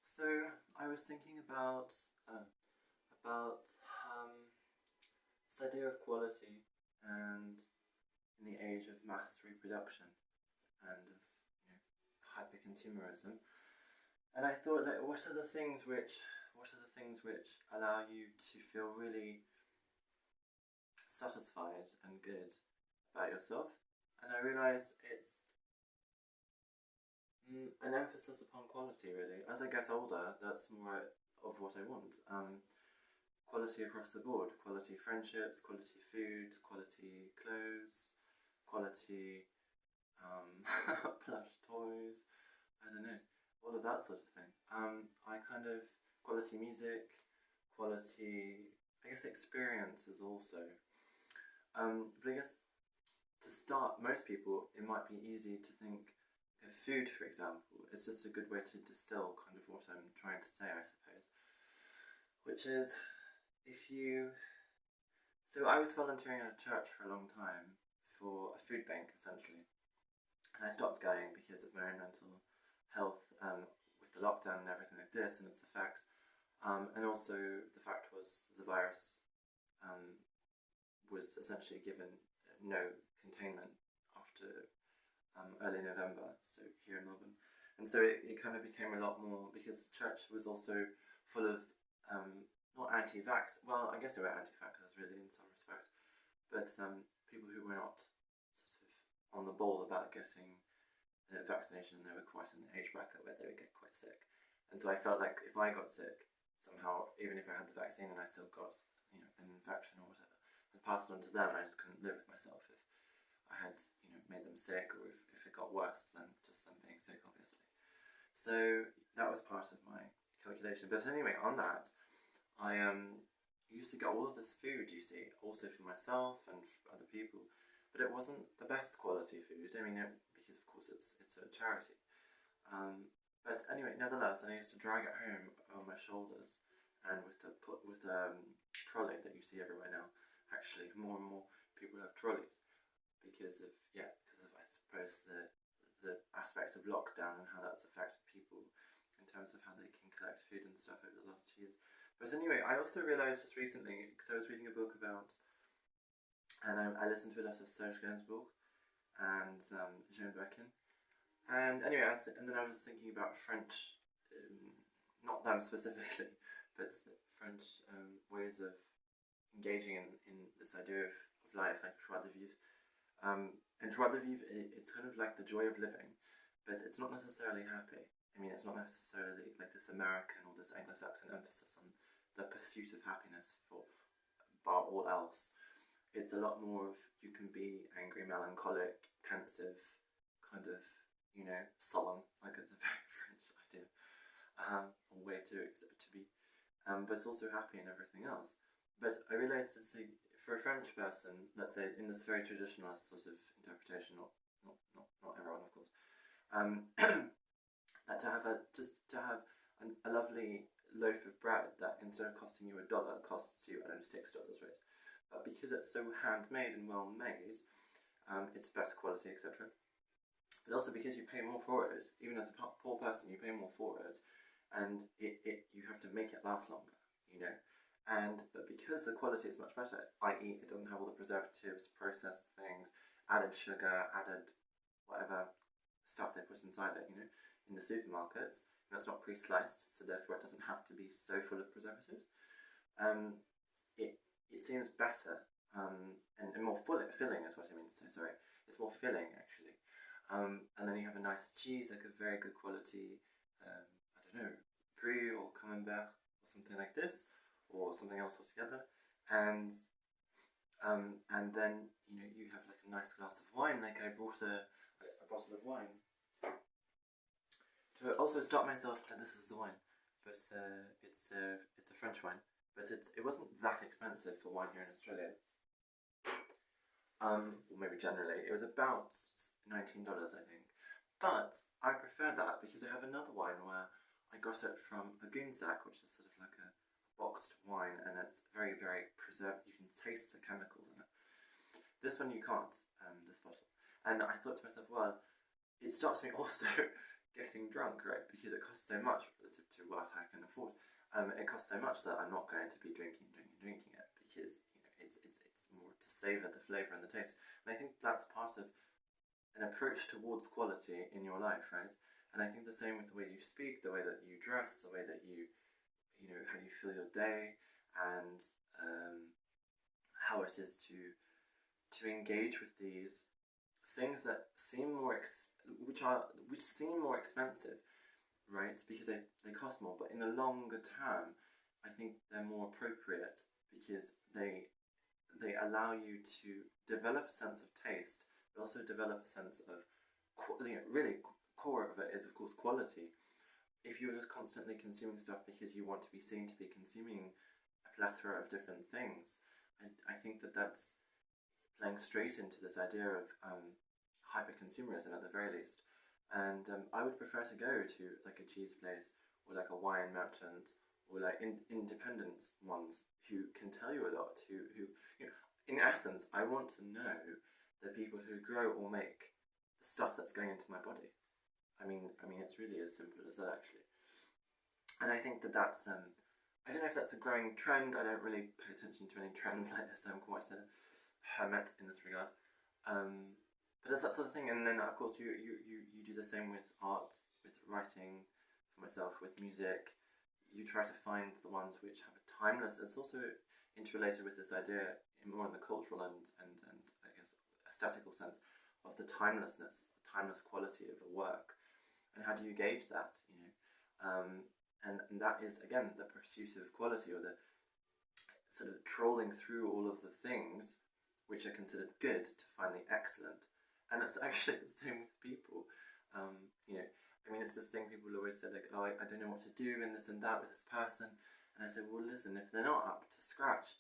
So I was thinking about about this idea of quality and in the age of mass reproduction and of hyper consumerism. And I thought, like, what are the things which allow you to feel really satisfied and good about yourself? And I realised it's an emphasis upon quality, really. As I get older, that's more of what I want. Quality across the board: quality friendships, quality food, quality clothes, quality plush toys. I don't know, all of that sort of thing. I kind of quality music, quality, I guess, experiences also. But I guess to start, most people, it might be easy to think of food, for example. It's just a good way to distill kind of what I'm trying to say, I suppose. Which is, if you. So I was volunteering at a church for a long time for a food bank, essentially. And I stopped going because of my own mental health with the lockdown and everything like this and its effects. And also, the fact was the virus was essentially given no containment after early November, so here in Melbourne. And so it kind of became a lot more, because the church was also full of not anti-vax, well, I guess they were anti-vaxxers really in some respects, but people who were not sort of on the ball about getting a vaccination. They were quite in the age bracket where they would get quite sick. And so I felt like if I got sick somehow, even if I had the vaccine and I still got an infection or whatever, and passed it on to them, I just couldn't live with myself if I had made them sick, or if it got worse than just them being sick, obviously. So that was part of my calculation. But anyway, on that, I used to get all of this food, you see, also for myself and for other people, but it wasn't the best quality food. I mean, because of course it's a charity. But anyway, nevertheless, I used to drag it home on my shoulders, and with trolley that you see everywhere now. Actually, more and more people have trolleys because of I suppose the aspects of lockdown and how that's affected people in terms of how they can collect food and stuff over the last 2 years. But anyway, I also realised just recently, because I was reading a book about, and I listened to a lot of Serge Gainsbourg and Jean Birkin. And anyway, and then I was thinking about French, not them specifically, but French ways of engaging in this idea of life, like joie de vivre. And joie de vivre, it's kind of like the joy of living, but it's not necessarily happy. I mean, it's not necessarily like this American or this Anglo-Saxon emphasis on the pursuit of happiness for bar all else. It's a lot more of, you can be angry, melancholic, pensive, kind of, solemn, like it's a very French idea, or way to be, but it's also happy and everything else. But I realised that for a French person, let's say in this very traditionalist sort of interpretation, not everyone, of course, that to have a lovely loaf of bread that instead of costing you $1 costs you, I don't know, $6, right? But because it's so handmade and well made, it's best quality, etc. But also because you pay more for it, even as a poor person, you pay more for it, and you have to make it last longer, but because the quality is much better, i.e. it doesn't have all the preservatives, processed things, added sugar, added whatever stuff they put inside it, in the supermarkets, it's not pre-sliced, so therefore it doesn't have to be so full of preservatives. It seems better, and more filling is what I mean to say, sorry. It's more filling, actually. And then you have a nice cheese, like a very good quality, I don't know, Brie or Camembert or something like this, or something else altogether. And then you have like a nice glass of wine. Like I brought a bottle of wine to also stop myself that this is the wine, but it's a French wine, but it wasn't that expensive for wine here in Australia. Or maybe generally, it was about $19, I think. But I prefer that because I have another wine where I got it from a Goonsack, which is sort of like a boxed wine, and it's very, very preserved. You can taste the chemicals in it. This one you can't, this bottle. And I thought to myself, well, it stops me also getting drunk, right? Because it costs so much relative to what I can afford. It costs so much that I'm not going to be drinking it because it's more to savour the flavour and the taste. And I think that's part of an approach towards quality in your life, right? And I think the same with the way you speak, the way that you dress, the way that you know, how you feel your day, and how it is to engage with these things that seem which seem more expensive, right? Because they cost more, but in the longer term, I think they're more appropriate because they allow you to develop a sense of taste, but also develop a sense of really core of it is of course quality. If you're just constantly consuming stuff because you want to be seen to be consuming a plethora of different things, I think that's playing straight into this idea of hyper consumerism at the very least. And I would prefer to go to like a cheese place or like a wine merchant or like independent ones who can tell you a lot. Who you know, in essence, I want to know the people who grow or make the stuff that's going into my body. I mean, it's really as simple as that actually. And I think that's I don't know if that's a growing trend. I don't really pay attention to any trends like this. I'm quite a hermit in this regard. But it's that sort of thing. And then of course you do the same with art, with writing, for myself, with music. You try to find the ones which have a timeless. It's also interrelated with this idea in more in the cultural and I guess aesthetical sense of the timelessness, the timeless quality of a work. And how do you gauge that? You know, and that is again the pursuit of quality, or the sort of trawling through all of the things which are considered good to find the excellent. And it's actually the same with people. You know, I mean, it's this thing people always say like, oh, I don't know what to do and this and that with this person. And I say, well, listen, if they're not up to scratch,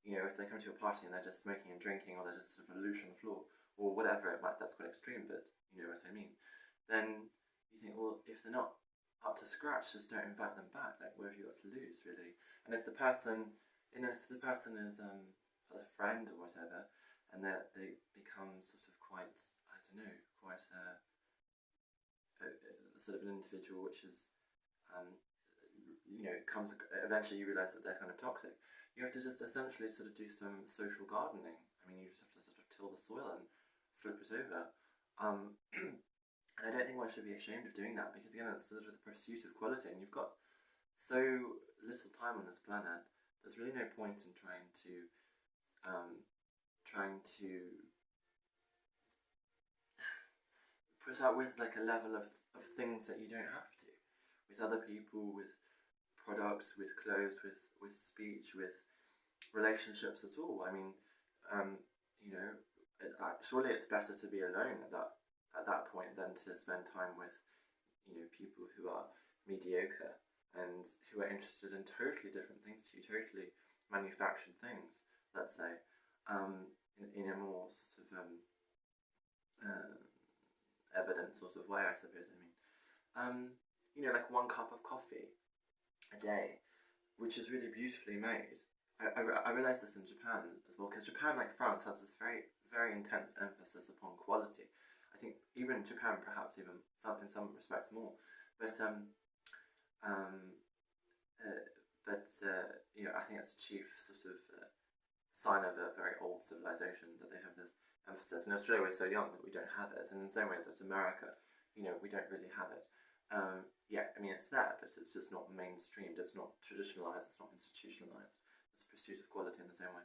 you know, if they come to a party and they're just smoking and drinking, or they're just sort of a loosh on the floor, or whatever it might, that's quite extreme, but you know what I mean. Then you think, well, if they're not up to scratch, just don't invite them back. Like, what have you got to lose, really? And if the person, is a friend or whatever, and that they become sort of quite, I don't know, quite sort of an individual which is, you know, comes eventually you realise that they're kind of toxic. You have to just essentially sort of do some social gardening. I mean, you just have to sort of till the soil and flip it over. And I don't think one should be ashamed of doing that because again, it's sort of the pursuit of quality, and you've got so little time on this planet. There's really no point in trying to put out with like a level of things that you don't have to, with other people, with products, with clothes, with speech, with relationships at all. I mean, you know, surely it's better to be alone at that point than to spend time with, you know, people who are mediocre and who are interested in totally different things to you, totally manufactured things, let's say, in a more sort of evident sort of way, I suppose. I mean, you know, like 1 cup of coffee a day, which is really beautifully made. I realised this in Japan as well, because Japan, like France, has this very, very intense emphasis upon quality. I think even Japan, perhaps even in some respects more. But you know, I think it's a chief sort of sign of a very old civilization that they have this emphasis. And Australia, we're so young that we don't have it, and in the same way that America, you know, we don't really have it. Yeah, I mean, it's there, but it's just not mainstreamed. It's not traditionalized. It's not institutionalized. It's a pursuit of quality in the same way.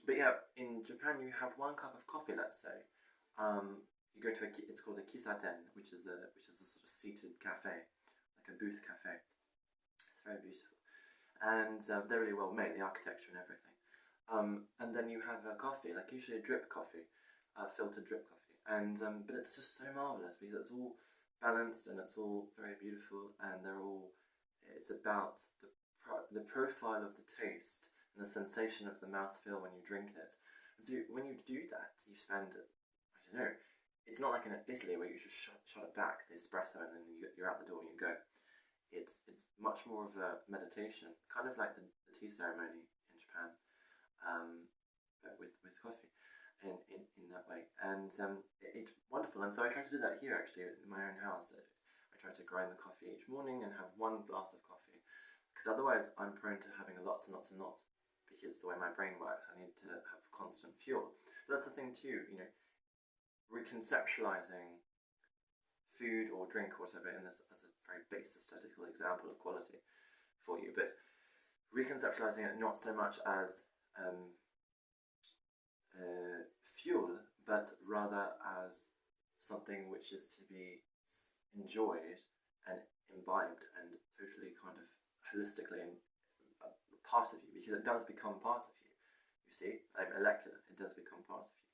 But yeah, in Japan, you have 1 cup of coffee, let's say. You go to it's called a kisaten, which is a sort of seated cafe, like a booth cafe. It's very beautiful, and they're really well made, the architecture and everything. And then you have a coffee, like usually a drip coffee, filtered drip coffee, and but it's just so marvelous because it's all balanced and it's all very beautiful, and it's about the profile of the taste and the sensation of the mouthfeel when you drink it. And so when you do that, you spend, I don't know, it's not like in Italy where you just shot it back, the espresso, and then you're out the door and you go. It's much more of a meditation, kind of like the tea ceremony in Japan, but with coffee in that way. And it's wonderful. And so I try to do that here actually in my own house. I try to grind the coffee each morning and have 1 glass of coffee, because otherwise I'm prone to having lots and lots and lots, because the way my brain works, I need to have constant fuel. But that's the thing too, you know, reconceptualizing food or drink or whatever in this as a very base aesthetical example of quality for you, but reconceptualizing it not so much as fuel, but rather as something which is to be enjoyed and imbibed and totally kind of holistically a part of you, because it does become part of you. You see, like molecular, it does become part of you.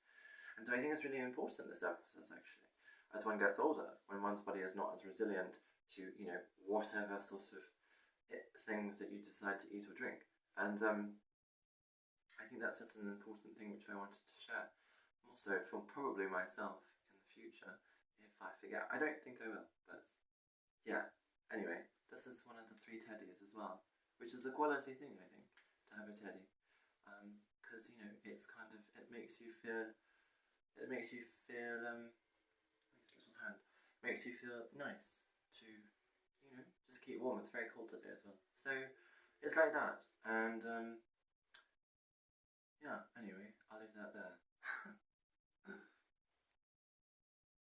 And so I think it's really important, this emphasis, actually, as one gets older, when one's body is not as resilient to, you know, whatever sort of things that you decide to eat or drink. And I think that's just an important thing which I wanted to share. Also, for probably myself in the future, if I forget. I don't think I will, but yeah. Anyway, this is one of the 3 teddies as well, which is a quality thing, I think, to have a teddy. Because, you know, it's kind of, it makes you feel, nice little hand, makes you feel nice to, you know, just keep warm. It's very cold today as well. So, it's like that. And, yeah, anyway, I'll leave that there.